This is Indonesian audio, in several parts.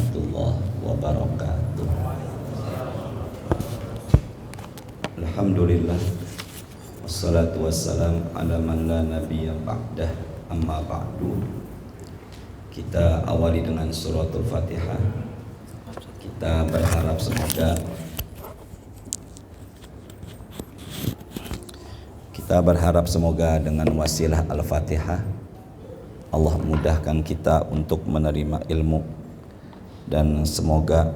warahmatullahi wabarakatuh. Alhamdulillah, wassalatu wassalam ala man la nabiyya ba'dah, amma ba'du. Kita awali dengan suratul Fatihah. Kita berharap semoga dengan wasilah Al-Fatihah Allah mudahkan kita untuk menerima ilmu, dan semoga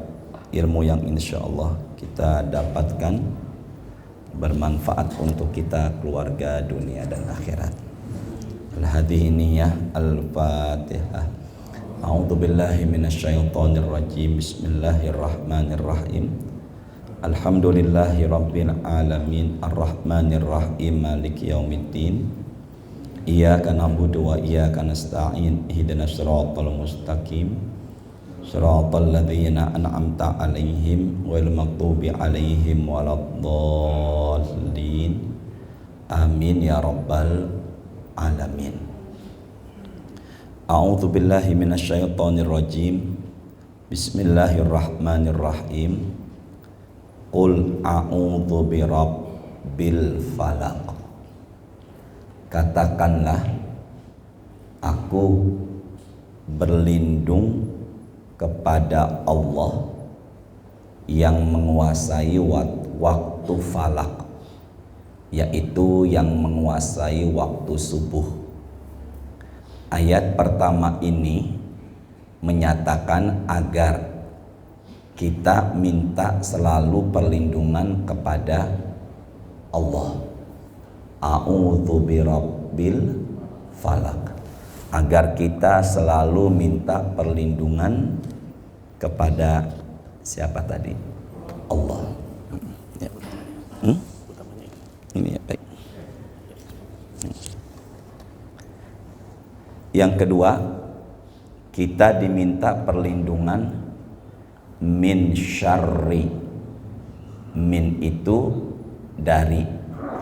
ilmu yang insya Allah kita dapatkan bermanfaat untuk kita, keluarga, dunia dan akhirat. Al-hadhihi niyyah Al-Fatihah. A'udzu billahi minasyaitonir rajim. Bismillahirrahmanirrahim. Alhamdulillahi rabbil alamin, arrahmanir rahim, maliki yaumiddin. Iyyaka na'budu wa iyyaka nasta'in. Ihdinas siratal mustaqim. Shiratal ladzina an'amta 'alaihim ghairil maghdubi 'alaihim waladdallin. Amin ya rabbal alamin. A'udzu billahi minasyaitonir rajim. Bismillahirrahmanirrahim. Qul a'udzu birabbil falaq. Katakanlah, aku berlindung kepada Allah yang menguasai waktu falak, yaitu yang menguasai waktu subuh. Ayat pertama ini menyatakan agar kita minta selalu perlindungan kepada Allah. A'udzu birabbil falak, agar kita selalu minta perlindungan kepada siapa tadi? Allah. Ya. Ini ya, baik. Yang kedua, kita diminta perlindungan min syarri. Min itu dari,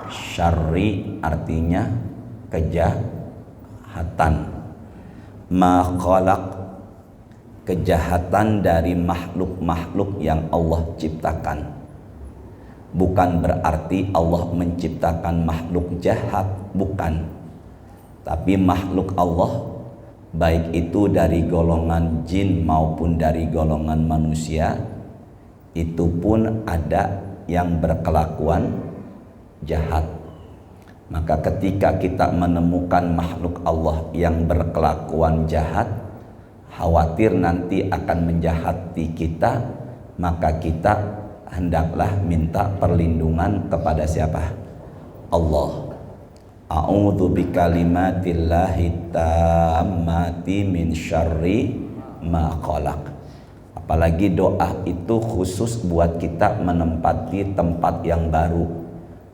syarri artinya kejahatan. Ma khalaq, kejahatan dari makhluk-makhluk yang Allah ciptakan. Bukan berarti Allah menciptakan makhluk jahat, bukan. Tapi makhluk Allah, baik itu dari golongan jin maupun dari golongan manusia, itu pun ada yang berkelakuan jahat. Maka ketika kita menemukan makhluk Allah yang berkelakuan jahat, khawatir nanti akan menjahati kita, maka kita hendaklah minta perlindungan kepada siapa? Allah. A'udzu bikalimatillahi tammati min syarri ma khalaq. Apalagi doa itu khusus buat kita menempati tempat yang baru.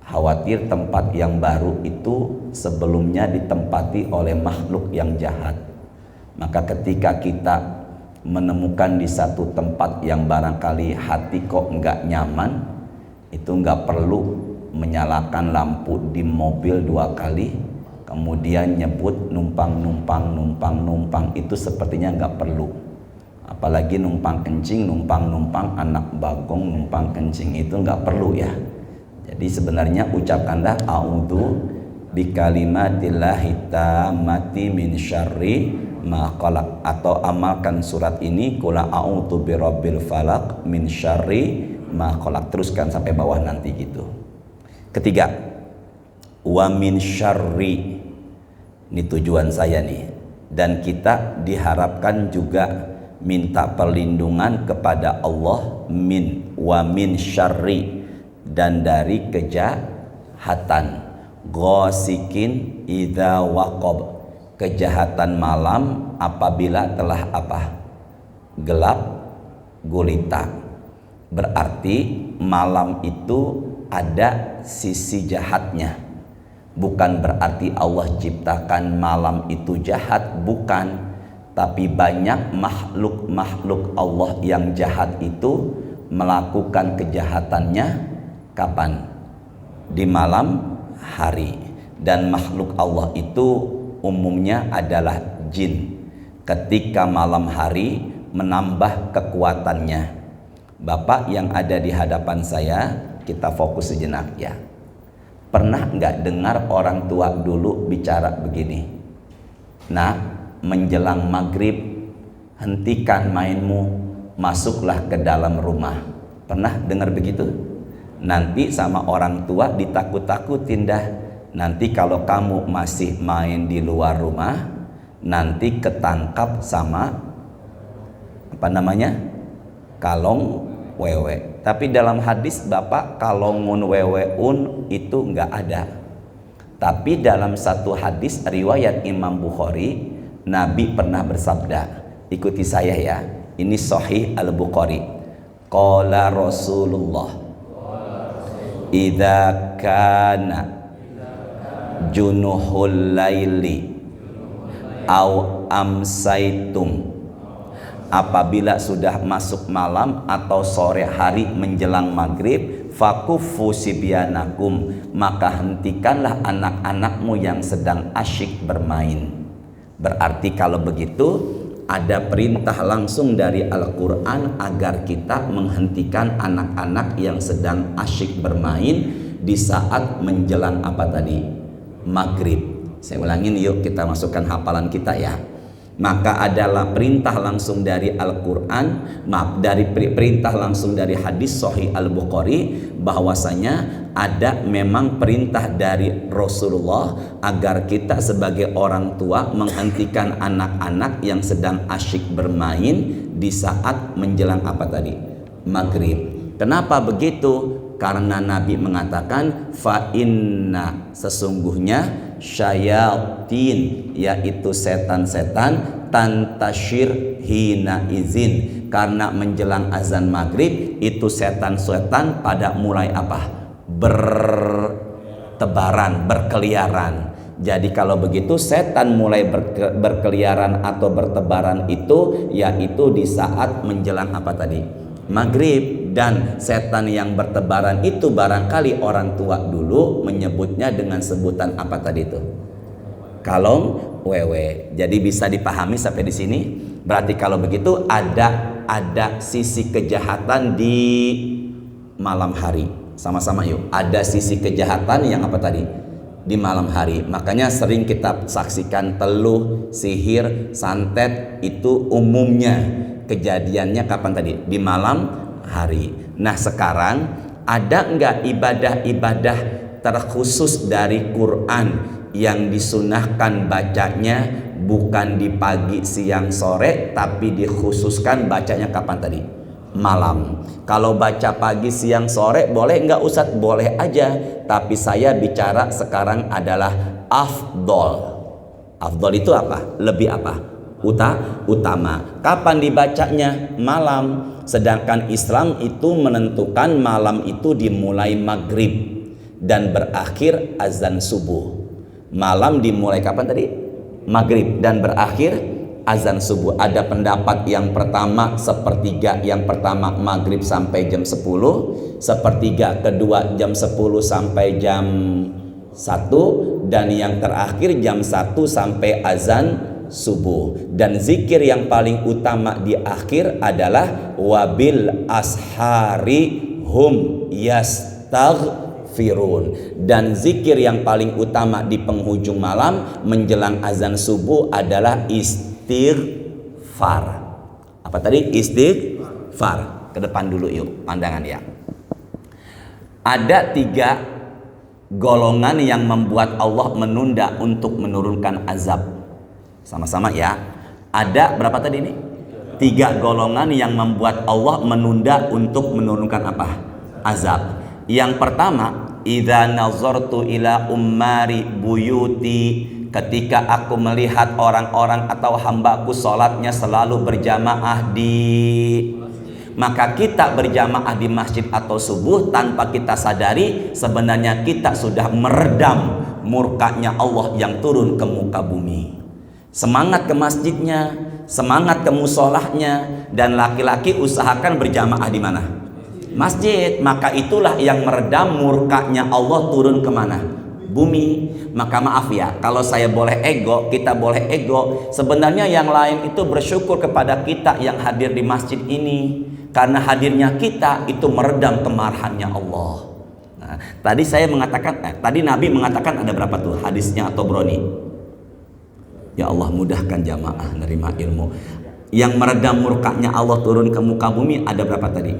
Khawatir tempat yang baru itu sebelumnya ditempati oleh makhluk yang jahat. Maka ketika kita menemukan di satu tempat yang barangkali hati kok enggak nyaman, itu enggak perlu menyalakan lampu di mobil 2 kali, kemudian nyebut numpang, itu sepertinya enggak perlu. Apalagi numpang kencing, numpang anak bagong, numpang kencing, itu enggak perlu ya. Jadi sebenarnya ucapkanlah a'udzu bikalimatillahi tammati min syarri ma khalaq, atau amalkan surat ini, qul a'udzu birabbil falaq min syarri ma khalaq. Teruskan sampai bawah nanti gitu. Ketiga, wa min syarri. Ini tujuan saya nih. Dan kita diharapkan juga minta perlindungan kepada Allah wa min syarri, dan dari kejahatan. Ghasikin idza waqab, kejahatan malam apabila telah apa? Gelap gulita. Berarti malam itu ada sisi jahatnya. Bukan berarti Allah ciptakan malam itu jahat, bukan. Tapi banyak makhluk-makhluk Allah yang jahat itu melakukan kejahatannya kapan? Di malam hari. Dan makhluk Allah itu umumnya adalah jin. Ketika malam hari menambah kekuatannya. Bapak yang ada di hadapan saya, kita fokus sejenak ya. Pernah nggak dengar orang tua dulu bicara begini? Nah, menjelang maghrib, hentikan mainmu, masuklah ke dalam rumah. Pernah dengar begitu? Nanti sama orang tua ditakut-takutin dah. Nanti kalau kamu masih main di luar rumah, nanti ketangkap sama apa namanya? Kalong wewe. Tapi dalam hadis Bapak, kalongun weweun itu nggak ada. Tapi dalam satu hadis riwayat Imam Bukhari, Nabi pernah bersabda, ikuti saya ya, ini Sahih Al-Bukhari. Qala Rasulullah, idza kana junuhul laili au amsaitum, apabila sudah masuk malam atau sore hari menjelang maghrib, fakuffu sibyanakum, maka hentikanlah anak-anakmu yang sedang asyik bermain. Berarti kalau begitu ada perintah langsung dari Al-Quran agar kita menghentikan anak-anak yang sedang asyik bermain di saat menjelang apa tadi? Maghrib. Saya ulangin yuk, kita masukkan hafalan kita ya. Maka adalah perintah langsung dari Al-Quran, dari perintah langsung dari hadis Sahih Al-Bukhari, bahwasanya ada memang perintah dari Rasulullah agar kita sebagai orang tua menghentikan anak-anak yang sedang asyik bermain di saat menjelang apa tadi? Maghrib. Kenapa begitu? Karena Nabi mengatakan fa inna, sesungguhnya syayatin, yaitu setan-setan, tantashir hina izin, karena menjelang azan maghrib itu setan-setan pada mulai apa? Bertebaran, berkeliaran. Jadi kalau begitu setan mulai berkeliaran atau bertebaran itu yaitu di saat menjelang apa tadi? Maghrib. Dan setan yang bertebaran itu barangkali orang tua dulu menyebutnya dengan sebutan apa tadi itu? Kalong wewe. Jadi bisa dipahami sampai di sini. Berarti kalau begitu ada sisi kejahatan di malam hari. Sama-sama yuk. Ada sisi kejahatan yang apa tadi? Di malam hari. Makanya sering kita saksikan teluh, sihir, santet itu umumnya kejadiannya kapan tadi? Di malam hari. Nah sekarang ada enggak ibadah-ibadah terkhusus dari Quran yang disunahkan bacanya bukan di pagi, siang, sore, tapi dikhususkan bacanya kapan tadi? Malam. Kalau baca pagi, siang, sore boleh enggak Ustadz? Boleh aja. Tapi saya bicara sekarang adalah afdol. Afdol itu apa? Lebih apa? Utama. Kapan dibacanya? Malam. Sedangkan Islam itu menentukan malam itu dimulai maghrib dan berakhir azan subuh. Malam dimulai kapan tadi? Maghrib dan berakhir azan subuh. Ada pendapat yang pertama sepertiga yang pertama maghrib sampai jam 10, sepertiga kedua jam 10 sampai jam 1, dan yang terakhir jam 1 sampai azan subuh. Dan zikir yang paling utama di akhir adalah wabil ashari hum yastaghfirun. Dan zikir yang paling utama di penghujung malam menjelang azan subuh adalah istighfar. Apa tadi? Istighfar. Ke depan dulu yuk, pandangan ya. Ada 3 golongan yang membuat Allah menunda untuk menurunkan azab. Sama-sama ya. Ada berapa tadi ini? 3 golongan yang membuat Allah menunda untuk menurunkan apa? Azab. Yang pertama, idza nazartu ila ummari buyuti, ketika aku melihat orang-orang atau hambaku sholatnya selalu berjamaah maka kita berjamaah di masjid atau subuh tanpa kita sadari sebenarnya kita sudah meredam murkanya Allah yang turun ke muka bumi. Semangat ke masjidnya, semangat ke musolahnya, dan laki-laki usahakan berjamaah di mana? Masjid. Maka itulah yang meredam murkanya Allah turun ke mana? bumi. Maka maaf ya, kalau saya boleh ego, kita boleh ego, sebenarnya yang lain itu bersyukur kepada kita yang hadir di masjid ini, karena hadirnya kita itu meredam kemarahannya Allah. Nah, tadi saya mengatakan, tadi Nabi mengatakan ada berapa tuh hadisnya atau broni? Ya Allah, mudahkan jamaah nerima ilmu. Yang meredam murkanya Allah turun ke muka bumi ada berapa tadi?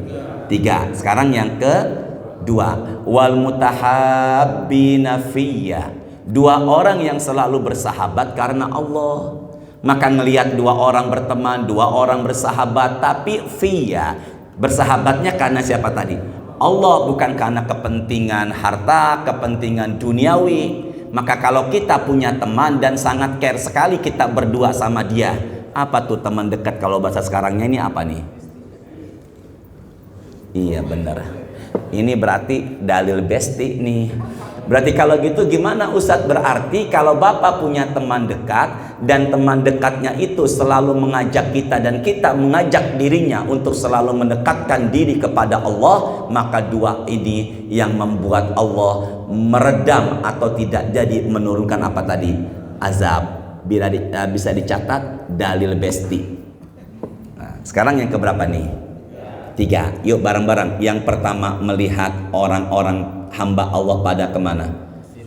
3. Sekarang yang kedua, wal mutahabbina fiyya. 2 orang yang selalu bersahabat karena Allah. Maka ngelihat 2 orang berteman, 2 orang bersahabat, tapi fiyya, bersahabatnya karena siapa tadi? Allah, bukan karena kepentingan harta, kepentingan duniawi. Maka kalau kita punya teman dan sangat care sekali kita berdua sama dia, apa tuh teman dekat kalau bahasa sekarangnya ini apa nih? Iya benar. Ini berarti dalil besti nih. Berarti kalau gitu gimana Ustadz? Berarti kalau Bapak punya teman dekat dan teman dekatnya itu selalu mengajak kita dan kita mengajak dirinya untuk selalu mendekatkan diri kepada Allah, maka 2 ini yang membuat Allah meredam atau tidak jadi menurunkan apa tadi? Azab. Bila bisa dicatat dalil besti. Nah, sekarang yang keberapa nih? 3. Yuk bareng-bareng. Yang pertama, melihat orang-orang hamba Allah pada kemana?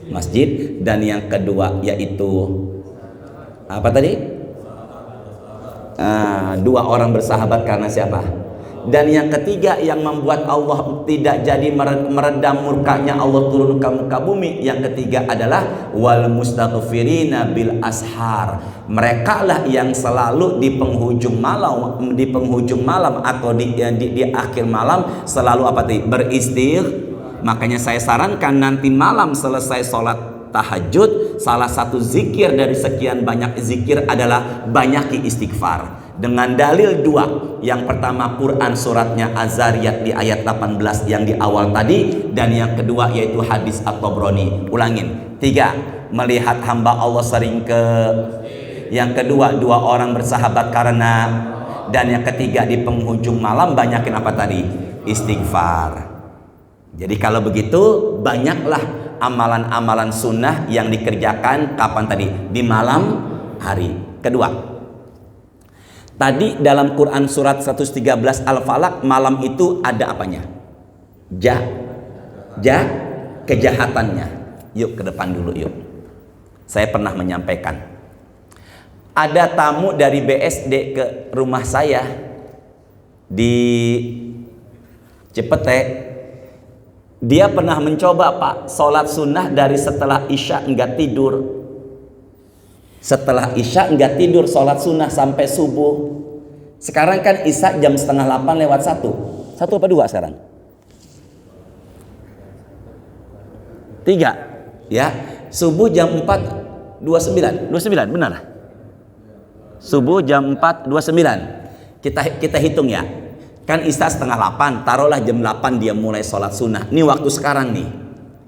Masjid. Dan yang kedua yaitu apa tadi? 2 orang bersahabat karena siapa? Dan yang ketiga yang membuat Allah tidak jadi meredam murkanya Allah turun ke muka bumi, yang ketiga adalah wal mustaghfirina bil ashar. Mereka lah yang selalu di penghujung malam atau di akhir malam selalu apa tadi? Beristir. Makanya saya sarankan nanti malam selesai sholat tahajud, salah satu zikir dari sekian banyak zikir adalah banyaki istighfar. Dengan dalil 2. Yang pertama Quran suratnya Az-Zariyat di ayat 18 yang di awal tadi, dan yang kedua yaitu hadis At-Tabrani. Ulangin. 3. Melihat hamba Allah sering ke. Yang kedua 2 orang bersahabat karena. Dan yang ketiga di penghujung malam banyakin apa tadi? Istighfar. Jadi kalau begitu banyaklah amalan-amalan sunnah yang dikerjakan kapan tadi? Di malam hari. Kedua, tadi dalam Quran surat 113 Al-Falaq, malam itu ada apanya? Kejahatannya. Yuk ke depan dulu yuk. Saya pernah menyampaikan. Ada tamu dari BSD ke rumah saya di Cipete. Dia pernah mencoba Pak, sholat sunnah dari setelah Isya enggak tidur. Setelah Isya enggak tidur, sholat sunnah sampai subuh. Sekarang kan Isya jam 7:30 lewat 1. 1 apa 2 sekarang? 3. Ya, subuh jam 4:29. 29 benar? Subuh jam 4:29. Kita hitung ya. Kan Isya 7:30, taruhlah jam 8 dia mulai sholat sunnah. Ini waktu sekarang nih,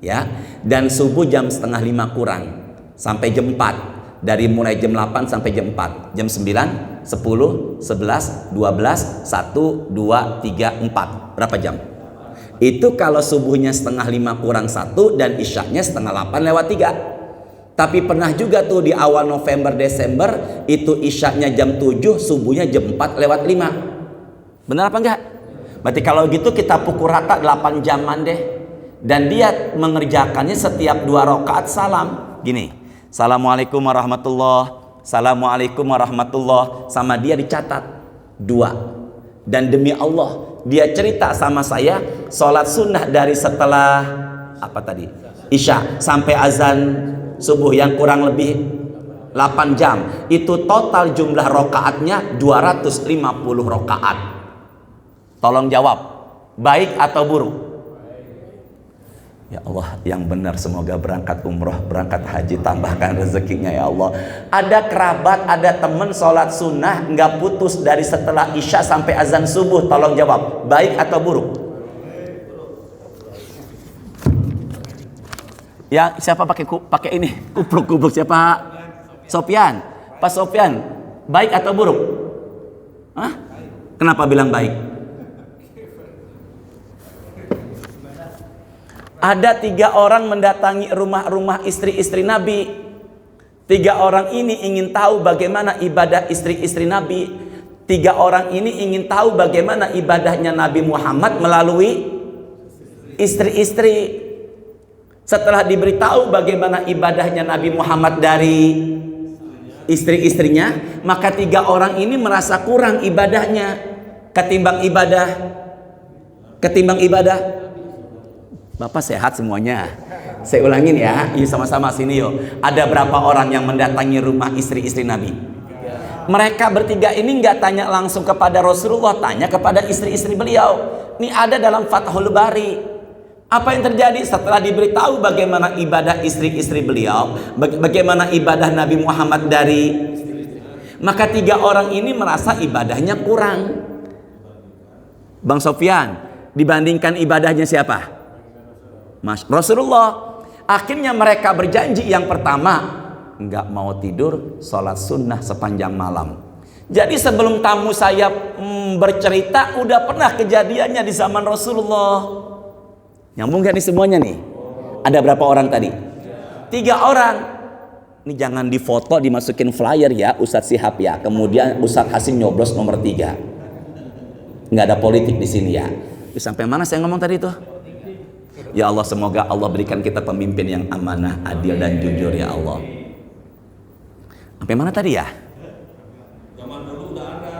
ya. Dan subuh jam 4:30 kurang sampai jam 4. Dari mulai jam 8 sampai jam 4, jam 9, 10, 11, 12, 1, 2, 3, 4. Berapa jam? Itu kalau subuhnya 4:30 kurang 1 dan Isyanya 7:30 lewat 3. Tapi pernah juga tuh di awal November Desember itu Isyanya jam 7, subuhnya jam 4 lewat 5. Benar apa enggak? Berarti kalau gitu kita pukul rata 8 jaman deh. Dan dia mengerjakannya setiap 2 rakaat salam. Gini, Assalamualaikum warahmatullahi, Assalamualaikum warahmatullahi. Sama dia dicatat 2. Dan demi Allah, dia cerita sama saya, sholat sunnah dari setelah apa tadi? Isya sampai azan subuh yang kurang lebih 8 jam. Itu total jumlah rakaatnya 250 rakaat. Tolong jawab, baik atau buruk? Ya Allah, yang benar semoga berangkat umroh, berangkat haji, tambahkan rezekinya ya Allah. Ada kerabat, ada teman sholat sunnah nggak putus dari setelah Isya sampai azan subuh. Tolong jawab, baik atau buruk? Ya, siapa pakai ini? Kupluk siapa? Sofyan. Pak Sofyan, baik atau buruk? Hah? Kenapa bilang baik? Ada 3 orang mendatangi rumah-rumah istri-istri Nabi. 3 orang ini ingin tahu bagaimana ibadah istri-istri Nabi. 3 orang ini ingin tahu bagaimana ibadahnya Nabi Muhammad melalui istri-istri. Setelah diberitahu bagaimana ibadahnya Nabi Muhammad dari istri-istrinya, maka 3 orang ini merasa kurang ibadahnya ketimbang ibadah. Bapak sehat semuanya? Saya ulangin ya, yuk sama-sama sini yuk. Ada berapa orang yang mendatangi rumah istri-istri Nabi? Mereka bertiga ini nggak tanya langsung kepada Rasulullah, tanya kepada istri-istri beliau. Ini ada dalam Fathul Bari. Apa yang terjadi setelah diberitahu bagaimana ibadah istri-istri beliau, bagaimana ibadah Nabi Muhammad dari, maka 3 orang ini merasa ibadahnya kurang. Bang Sofyan, dibandingkan ibadahnya siapa? Mas Rasulullah. Akhirnya mereka berjanji, yang pertama, nggak mau tidur sholat sunnah sepanjang malam. Jadi sebelum tamu saya bercerita, udah pernah kejadiannya di zaman Rasulullah. Nyambung gak nih semuanya nih? Ada berapa orang tadi? 3 orang. Ini jangan difoto, dimasukin flyer ya Ustadz Sihab ya. Kemudian Ustadz Hasim nyoblos nomor 3. Nggak ada politik di sini ya. Sampai mana saya ngomong tadi tuh? Ya Allah, semoga Allah berikan kita pemimpin yang amanah, adil dan jujur ya Allah. Sampai mana tadi ya? Zaman dulu udah ada.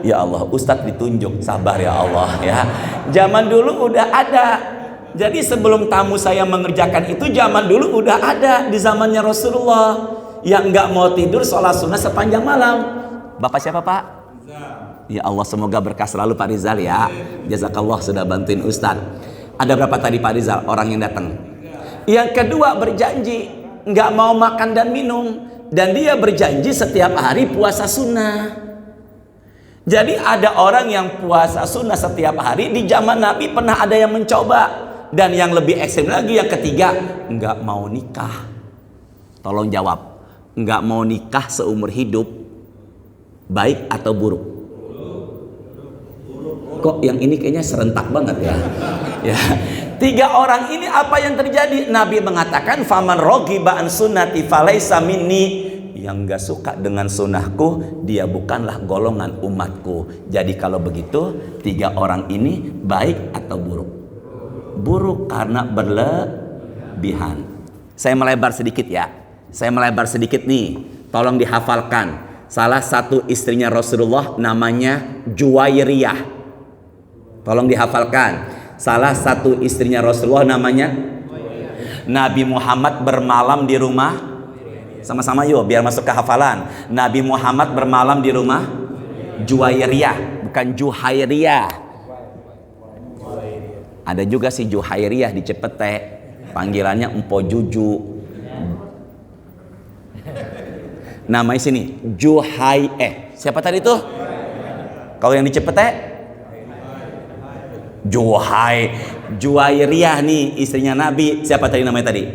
Ya Allah, Ustadz ditunjuk, sabar ya Allah ya. Zaman dulu udah ada. Jadi sebelum tamu saya mengerjakan itu, zaman dulu udah ada di zamannya Rasulullah yang nggak mau tidur sholat sunnah sepanjang malam. Bapak siapa Pak? Ya Allah, semoga berkah selalu Pak Rizal ya. Jazakallah sudah bantuin Ustadz. Ada berapa tadi Pak Rizal orang yang datang? Yang kedua berjanji nggak mau makan dan minum, dan dia berjanji setiap hari puasa sunnah. Jadi ada orang yang puasa sunnah setiap hari. Di zaman Nabi pernah ada yang mencoba. Dan yang lebih ekstrim lagi, yang ketiga, nggak mau nikah. Tolong jawab, nggak mau nikah seumur hidup, baik atau buruk? Kok yang ini kayaknya serentak banget ya? Ya. 3 orang ini apa yang terjadi? Nabi mengatakan, faman rogiba an sunnati falaysa minni. Yang gak suka dengan sunnahku, dia bukanlah golongan umatku. Jadi kalau begitu, 3 orang ini baik atau buruk? Buruk karena berlebihan. Saya melebar sedikit ya. Saya melebar sedikit nih. Tolong dihafalkan. Salah satu istrinya Rasulullah namanya Juwairiyah. Tolong dihafalkan. Salah satu istrinya Rasulullah namanya Nabi Muhammad bermalam di rumah. Sama-sama yuk biar masuk ke hafalan. Nabi Muhammad bermalam di rumah Juwairiyah, bukan Juhairiyah. Ada juga si Juhairiyah di Cepete, panggilannya Empo Juju. Namanya sini siapa tadi tuh? Kalau yang di Cepete Juwairiyah nih istrinya Nabi. Siapa tadi namanya tadi?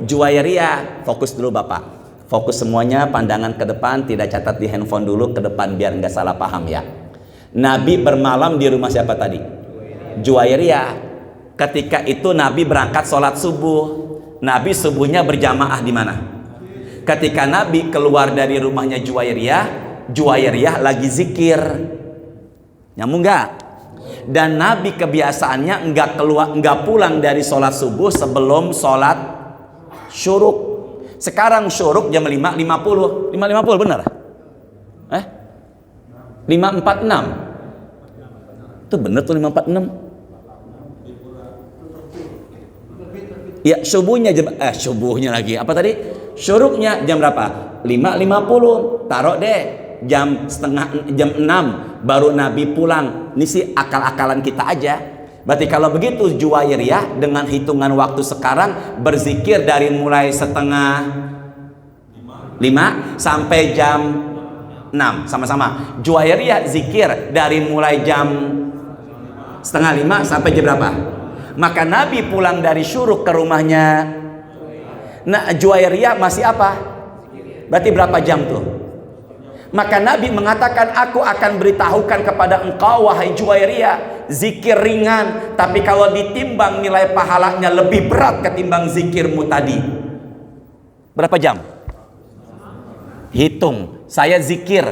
Juwairiyah. Fokus dulu Bapak. Fokus semuanya, pandangan ke depan, tidak catat di handphone dulu, ke depan biar nggak salah paham ya. Nabi bermalam di rumah siapa tadi? Juwairiyah. Ketika itu Nabi berangkat sholat subuh. Nabi subuhnya berjamaah di mana? Ketika Nabi keluar dari rumahnya Juwairiyah lagi zikir. Nyambung nggak? Dan Nabi kebiasaannya nggak pulang dari sholat subuh sebelum sholat syuruk. Sekarang syuruk jam 5.50. 5.50 benar? 5.46. Itu bener tuh 5.46. Ya subuhnya subuhnya lagi. Apa tadi? Syuruknya jam berapa? 5.50. Taruh deh jam 6 baru Nabi pulang. Ini sih akal-akalan kita aja. Berarti kalau begitu Juwairiyah dengan hitungan waktu sekarang berzikir dari mulai setengah 5 sampai jam 6. Sama-sama. Juwairiyah zikir dari mulai jam setengah 5 sampai jam berapa? Maka Nabi pulang dari syuruk ke rumahnya. Nah, Juwairiyah masih apa? Berarti berapa jam tuh? Maka Nabi mengatakan, aku akan beritahukan kepada engkau wahai Juwairiyah, zikir ringan, tapi kalau ditimbang nilai pahalanya lebih berat ketimbang zikirmu tadi. Berapa jam? Hitung. Saya zikir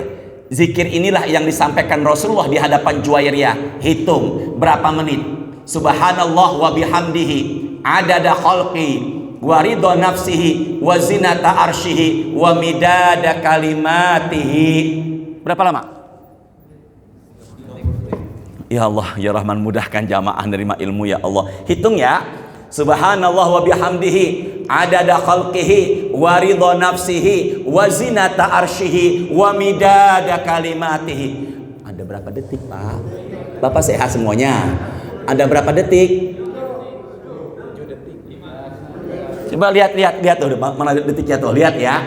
inilah yang disampaikan Rasulullah di hadapan Juwairiyah. Hitung berapa menit. Subhanallah wa bihamdihi adada khalqi wa ridha nafsihi wa zinata arsyihi wa midada kalimatihi. Berapa lama? Ya Allah, ya Rahman, mudahkan jamaah nerima ilmu ya Allah. Hitung ya. Subhanallah wa bihamdihi adada khalqihi wa ridha nafsihi wa zinata arsyihi wa midada kalimatihi. Ada berapa detik, Pak? Bapak sehat semuanya? Ada berapa detik? Coba lihat tuh, mana detiknya tuh, lihat ya.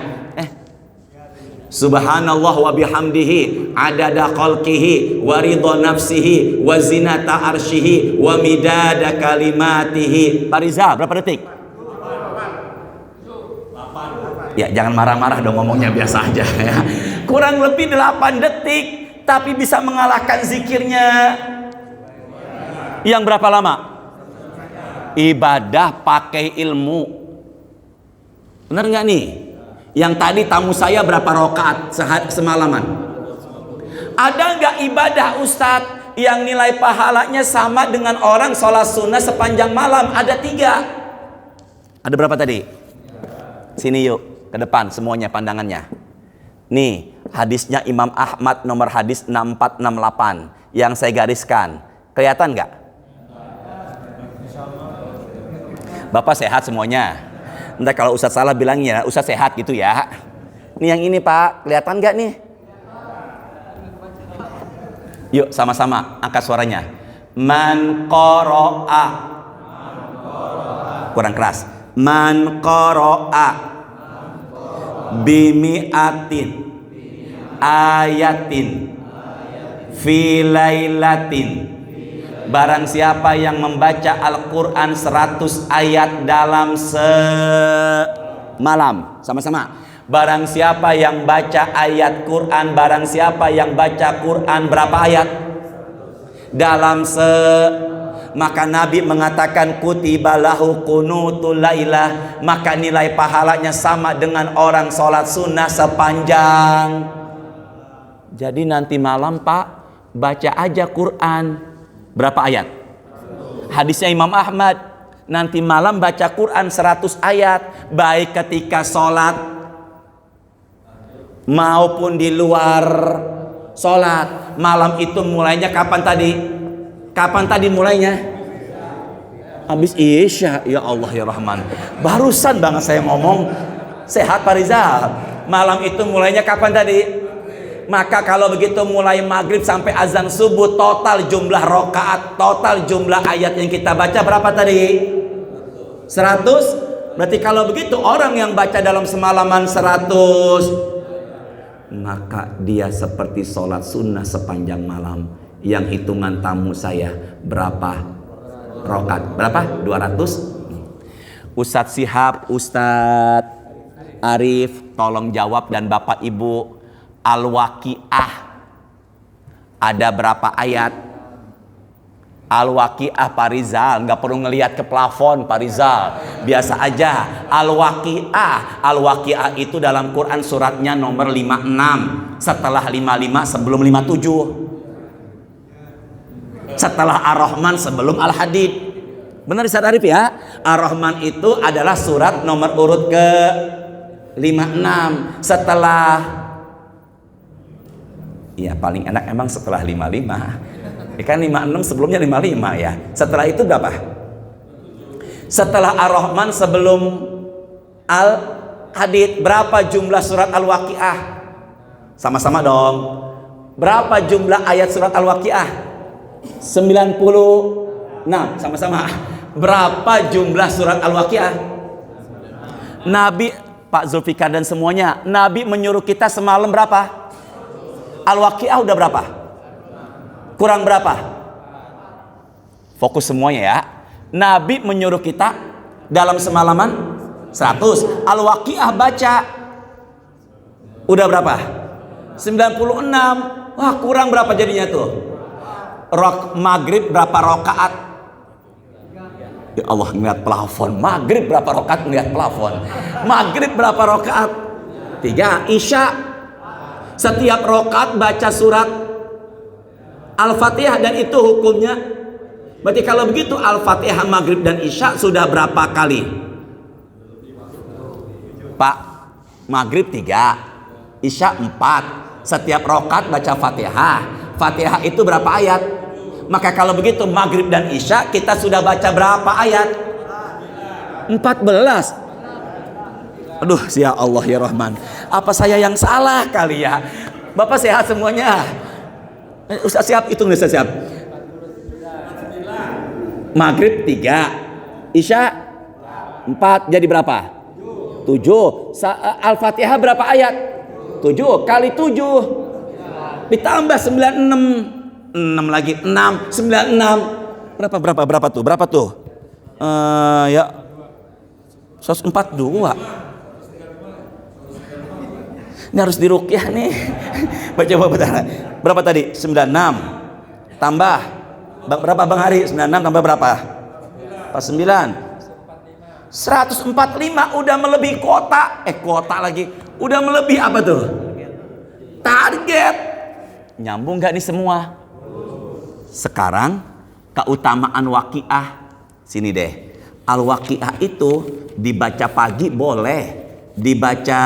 Subhanallah wa bihamdihi adada khalqihi wa ridha nafsihi wa zinata arsyihi wa midada kalimatihi. Pak Riza, berapa detik? Ya, jangan marah-marah dong, ngomongnya biasa aja ya. Kurang lebih 8 detik, tapi bisa mengalahkan zikirnya yang berapa lama? Ibadah pakai ilmu. Benar nggak nih? Yang tadi tamu saya berapa rakaat semalaman? Ada nggak ibadah Ustadz yang nilai pahalanya sama dengan orang sholat sunnah sepanjang malam? Ada 3. Ada berapa tadi? Sini yuk, ke depan semuanya pandangannya. Nih, hadisnya Imam Ahmad nomor hadis 6468 yang saya gariskan. Kelihatan nggak? Bapak sehat semuanya? Entah kalau Ustadz salah bilangnya Ustadz sehat gitu ya. Nih yang ini Pak, kelihatan nggak nih? Yuk sama-sama angkat suaranya. Man qara'a. Kurang keras. Man qara'a bimi'atin ayatin fi lailatin. Barang siapa yang membaca Al-Quran 100 ayat dalam semalam. Sama-sama. Barang siapa yang baca ayat Quran, barang siapa yang baca Quran berapa ayat? Dalam maka Nabi mengatakan kutiba lahu qunutul lailah, maka nilai pahalanya sama dengan orang sholat sunnah sepanjang. Jadi nanti malam Pak, baca aja Quran. Berapa ayat? Hadisnya Imam Ahmad, nanti malam baca Quran 100 ayat, baik ketika sholat maupun di luar sholat. Malam itu mulainya kapan tadi? Kapan tadi mulainya? Habis Isya. Ya Allah ya Rahman, barusan banget saya ngomong. Sehat Pak Rizal? Malam itu mulainya kapan tadi? Maka kalau begitu mulai maghrib sampai azan subuh, total jumlah rokaat, total jumlah ayat yang kita baca berapa tadi? 100. Berarti kalau begitu orang yang baca dalam semalaman 100, maka dia seperti sholat sunnah sepanjang malam. Yang hitungan tamu saya berapa rokaat? Berapa? 200. Ustadz Sihab, Ustadz Arif, tolong jawab, dan Bapak Ibu, Al-Waqi'ah ada berapa ayat? Al-Waqi'ah Pak Rizal, nggak perlu ngelihat ke plafon Pak Rizal, biasa aja. Al-Waqi'ah itu dalam Quran suratnya nomor 56, setelah 55 sebelum 57, setelah Ar-Rahman sebelum Al-Hadid. Benar Ustaz Arif ya? Ar-Rahman itu adalah surat nomor urut ke 56, setelah, ya paling enak emang setelah 55. Kan 56 sebelumnya 55 ya. Setelah itu berapa? Setelah Ar-Rahman sebelum Al-Hadid, berapa jumlah surat Al-Waqi'ah? Sama-sama dong. Berapa jumlah ayat surat Al-Waqi'ah? 96. Sama-sama. Berapa jumlah surat Al-Waqi'ah? Nabi, Pak Zulfikar dan semuanya, Nabi menyuruh kita semalam berapa? Al-Waqi'ah udah berapa? Kurang berapa? Fokus semuanya ya. Nabi menyuruh kita dalam semalaman 100. Al-Waqi'ah baca udah berapa? 96. Wah, kurang berapa jadinya tuh? Maghrib berapa rakaat? Ya Allah, ngeliat plafon. Maghrib berapa rakaat? Ngeliat plafon. Maghrib berapa rakaat? 3. Isya setiap rakaat baca surat Al-Fatihah, dan itu hukumnya. Berarti kalau begitu Al-Fatihah Maghrib dan Isya sudah berapa kali? Pak, Maghrib 3, Isya 4. Setiap rakaat baca Fatihah. Fatihah itu berapa ayat? Maka kalau begitu Maghrib dan Isya kita sudah baca berapa ayat? 14. Aduh, ya Allah ya Rahman, apa saya yang salah kali ya? Bapak sehat semuanya? Ustaz siap, hitung nih, siap. Maghrib 3, Isya 4, jadi berapa? 7. Al-Fatihah berapa ayat? 7 kali 7 ditambah 96, 6 lagi 6, 96. Berapa tuh? Ya 142. Ini harus diruqyah nih. Baca berapa tadi? 96 tambah berapa Bang Hari? 96 tambah berapa? 49. 145 udah melebihi kuota. Kuota lagi. Udah melebihi apa tuh? Target. Nyambung gak nih semua? Sekarang keutamaan waqiah. Sini deh. Al-Waqiah itu dibaca pagi boleh, dibaca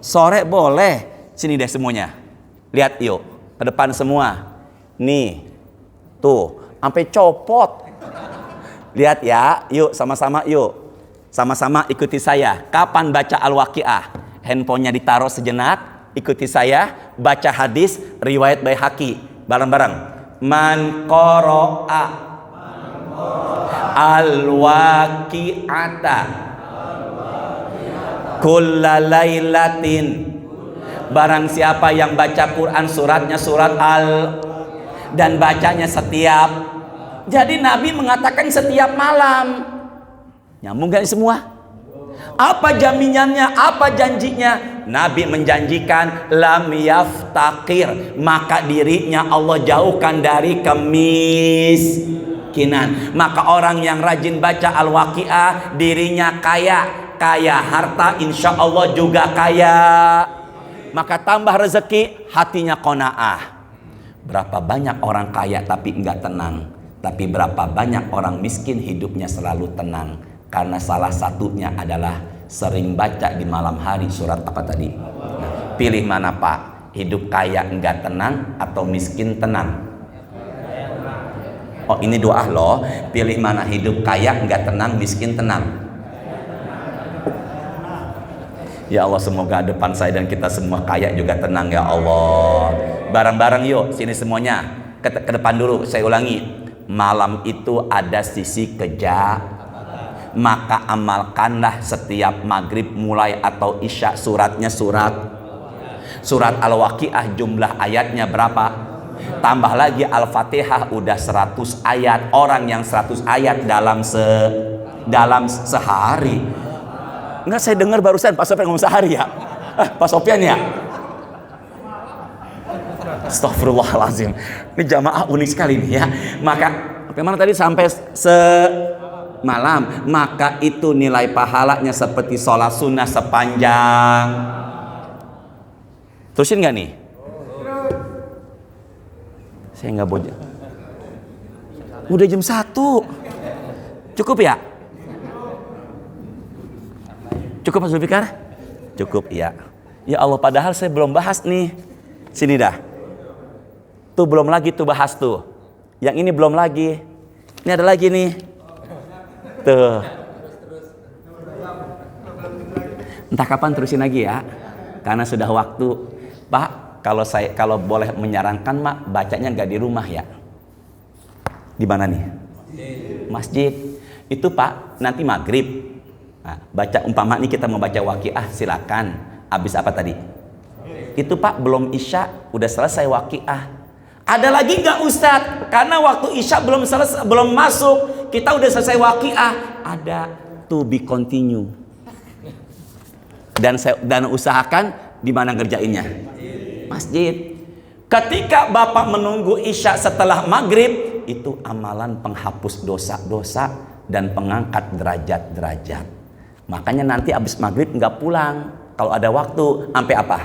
sore boleh. Sini deh semuanya. Lihat yuk, ke depan semua. Nih. Tuh, sampai copot. Lihat ya, yuk sama-sama yuk. Sama-sama ikuti saya. Kapan baca Al-Waqiah? Handphonenya ditaruh sejenak, ikuti saya baca hadis riwayat Baihaqi bareng-bareng. Man qara'a Al-Waqi'ata kulla lailatin, barang siapa yang baca Quran suratnya surat dan bacanya setiap. Jadi Nabi mengatakan setiap malam. Nyambung gak semua? Apa jaminannya? Apa janjinya? Nabi menjanjikan lam yaftaqir, maka dirinya Allah jauhkan dari kemiskinan. Maka orang yang rajin baca Al-Waqiah dirinya kaya harta, insya Allah juga kaya. Maka tambah rezeki, hatinya qanaah. Berapa banyak orang kaya tapi enggak tenang, tapi berapa banyak orang miskin hidupnya selalu tenang. Karena salah satunya adalah sering baca di malam hari surat apa tadi? Nah, pilih mana Pak? Hidup kaya enggak tenang atau miskin tenang? Oh, ini doa loh. Pilih mana, hidup kaya enggak tenang, miskin tenang? Ya Allah, semoga depan saya dan kita semua kaya juga tenang ya Allah. Bareng-bareng yuk, sini semuanya. Ke depan dulu, saya ulangi. Malam itu ada sisi kejahatan. Maka amalkanlah setiap maghrib mulai atau isya suratnya surat Al-Waqiah. Jumlah ayatnya berapa? Tambah lagi Al-Fatihah udah 100 ayat. Orang yang 100 ayat dalam sehari. Enggak, saya dengar barusan Pak Sofyan ngomong sehari ya. Pak Sofyan ya. Astagfirullahaladzim. Ini jamaah unik sekali nih ya. Maka bagaimana tadi sampai malam, maka itu nilai pahalanya seperti sholat sunnah sepanjang. Terusin nggak nih? Saya nggak bojol. Udah jam 1. Cukup ya? Cukup Pak Zulfikar? Cukup ya. Ya Allah, padahal saya belum bahas nih. Sini dah. Tuh belum lagi tuh bahas tuh. Yang ini belum lagi. Ini ada lagi nih. Tuh. Entah kapan terusin lagi ya. Karena sudah waktu. Pak, kalau boleh menyarankan Mak, bacanya nggak di rumah ya. Di mana nih? Masjid. Itu Pak, nanti maghrib. Nah, baca umpama nih kita mau baca Waqiah, silakan. Habis apa tadi? Itu Pak, belum isya, udah selesai Waqiah. Ada lagi nggak Ustadz? Karena waktu isya belum selesai, belum masuk, kita udah selesai Waqiah. Ada, to be continue. Dan usahakan di mana ngerjainnya? Masjid. Ketika Bapak menunggu Isya setelah maghrib, itu amalan penghapus dosa-dosa dan pengangkat derajat-derajat. Makanya nanti habis maghrib nggak pulang. Kalau ada waktu, sampai apa?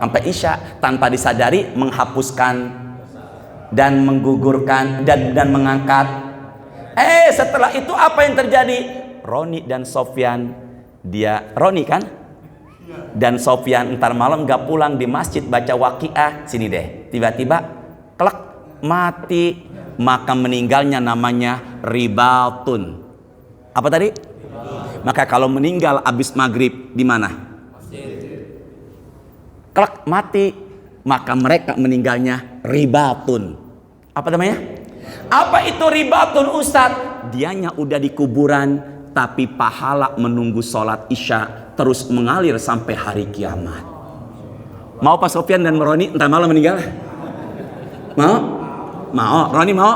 Sampai Isya. Tanpa disadari menghapuskan dan menggugurkan dan mengangkat. Setelah itu apa yang terjadi? Roni dan Sofyan, Roni kan? Dan Sofyan entar malam gak pulang di masjid baca Waqiah, sini deh, tiba-tiba klek mati, maka meninggalnya namanya ribatun. Apa tadi? Maka kalau meninggal habis maghrib di mana? Klek mati, maka mereka meninggalnya ribatun. Apa namanya? Apa itu ribatun, Ustadz? Dianya udah di kuburan, tapi pahala menunggu sholat Isya terus mengalir sampai hari kiamat. Mau Pak Sofyan dan Roni entar malam meninggal? Mau? Mau? Roni mau?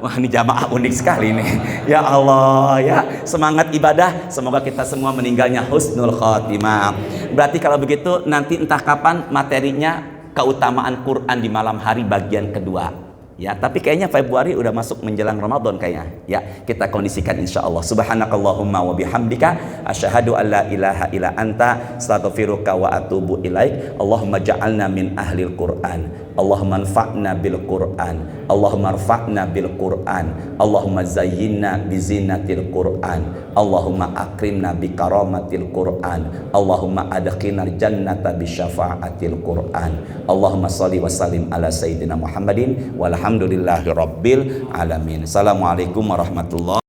Wah, ini jamaah unik sekali nih. Ya Allah, ya, semangat ibadah. Semoga kita semua meninggalnya husnul khotimah. Berarti kalau begitu nanti entah kapan materinya keutamaan Quran di malam hari bagian kedua. Ya, tapi kayaknya Februari udah masuk menjelang Ramadan kayaknya. Ya, kita kondisikan insyaallah. Subhanakallahumma wa bihamdika asyhadu an la ilaha illa anta astaghfiruka wa atubu ilaik. Allahumma ja'alna min ahlil Qur'an. Allahumma anfa'na bil Qur'an. Allahumma arfa'na bil Qur'an. Allahumma zayyinna bi zinatil Qur'an. Allahumma akrimna bi karamatil Qur'an. Allahumma adkhilna jannata bi syafa'atil Qur'an. Allahumma shalli wa sallim ala sayyidina Muhammadin walhamdulillahi rabbil alamin. Assalamualaikum warahmatullahi